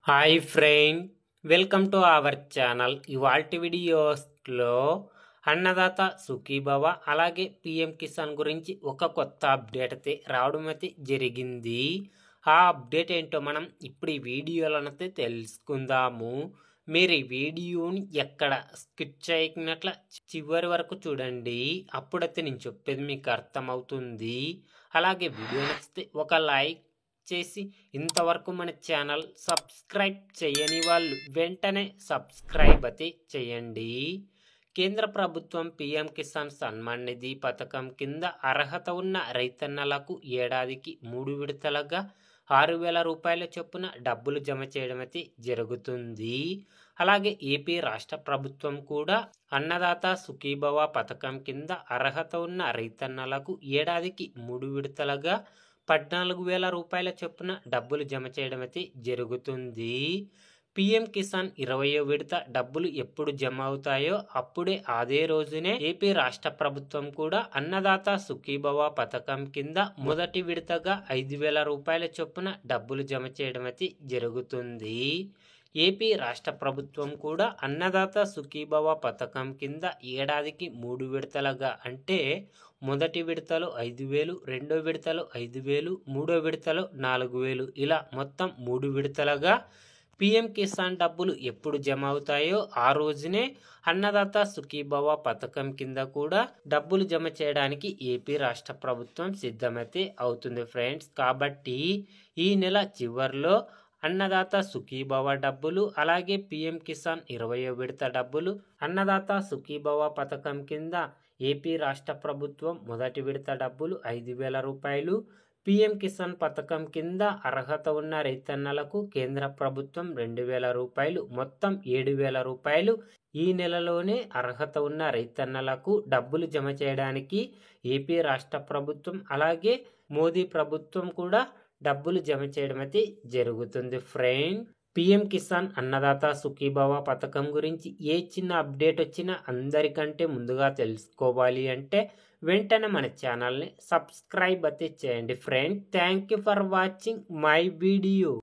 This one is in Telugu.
Hi friend, welcome to our channel. ఇవాల్టి వీడియోస్లో అన్నదాత సుఖీభవ అలాగే పిఎం కిసాన్ గురించి ఒక కొత్త అప్డేట్ అయితే రావడం అయితే జరిగింది. ఆ అప్డేట్ ఏంటో మనం ఇప్పుడు ఈ వీడియోలోనైతే తెలుసుకుందాము. మీరు ఈ వీడియోని ఎక్కడ స్కిప్ చేయకున్నట్ల చివరి వరకు చూడండి, అప్పుడైతే నేను చెప్పేది మీకు అర్థమవుతుంది. అలాగే వీడియో నచ్చితే ఒక లైక్ చేసి ఇంతవరకు మన ఛానల్ సబ్స్క్రైబ్ చేయని వాళ్ళు వెంటనే సబ్స్క్రైబ్ అయితే చేయండి. కేంద్ర ప్రభుత్వం పిఎం కిసాన్ సన్మాన్ నిధి పథకం కింద అర్హత ఉన్న రైతన్నలకు ఏడాదికి 3 విడతలుగా 6,000 రూపాయల చొప్పున డబ్బులు జమ చేయడం అయితే జరుగుతుంది. అలాగే ఏపీ రాష్ట్ర ప్రభుత్వం కూడా అన్నదాత సుఖీభవ పథకం కింద అర్హత ఉన్న రైతన్నలకు ఏడాదికి 3 విడతలుగా 14,000 రూపాయల చొప్పున డబ్బులు జమ చేయడం అయితే జరుగుతుంది. పిఎం కిసాన్ 20వ విడత డబ్బులు ఎప్పుడు జమ అవుతాయో అప్పుడే అదే రోజునే ఏపీ రాష్ట్ర ప్రభుత్వం కూడా అన్నదాత సుఖీభవ పథకం కింద మొదటి విడతగా 5,000 రూపాయల చొప్పున డబ్బులు జమ చేయడం అయితే జరుగుతుంది. ఏపీ రాష్ట్ర ప్రభుత్వం కూడా అన్నదాత సుఖీభవ పథకం కింద ఏడాదికి 3 విడతలుగా, అంటే మొదటి విడతలో 5,000, రెండో విడతలో 5,000, మూడో విడతలో 4,000, ఇలా మొత్తం 3 విడతలుగా పిఎం కిసాన్ డబ్బులు ఎప్పుడు జమ అవుతాయో ఆ రోజునే అన్నదాత సుఖీభవ పథకం కింద కూడా డబ్బులు జమ చేయడానికి ఏపీ రాష్ట్ర ప్రభుత్వం సిద్ధమైతే అవుతుంది ఫ్రెండ్స్. కాబట్టి ఈ నెల చివరిలో అన్నదాత సుఖీభవ డబ్బులు అలాగే పిఎం కిసాన్ 20వ విడత డబ్బులు, అన్నదాత సుఖీభవ పథకం కింద ఏపీ రాష్ట్ర ప్రభుత్వం మొదటి విడత డబ్బులు 5,000 రూపాయలు, పిఎం కిసాన్ పథకం కింద అర్హత ఉన్న రైతన్నలకు కేంద్ర ప్రభుత్వం 2,000 రూపాయలు, మొత్తం 7,000 రూపాయలు ఈ నెలలోనే అర్హత ఉన్న రైతన్నలకు డబ్బులు జమ చేయడానికి ఏపీ రాష్ట్ర ప్రభుత్వం అలాగే మోదీ ప్రభుత్వం కూడా డబ్బులు జమ చేయడం అయితే జరుగుతుంది ఫ్రెండ్. పిఎం కిసాన్ అన్నదాత సుఖీభవ పథకం గురించి ఏ చిన్న అప్డేట్ వచ్చినా అందరికంటే ముందుగా తెలుసుకోవాలి అంటే వెంటనే మన ఛానల్ని సబ్స్క్రైబ్ అయితే చేయండి friend. Thank you for watching my video.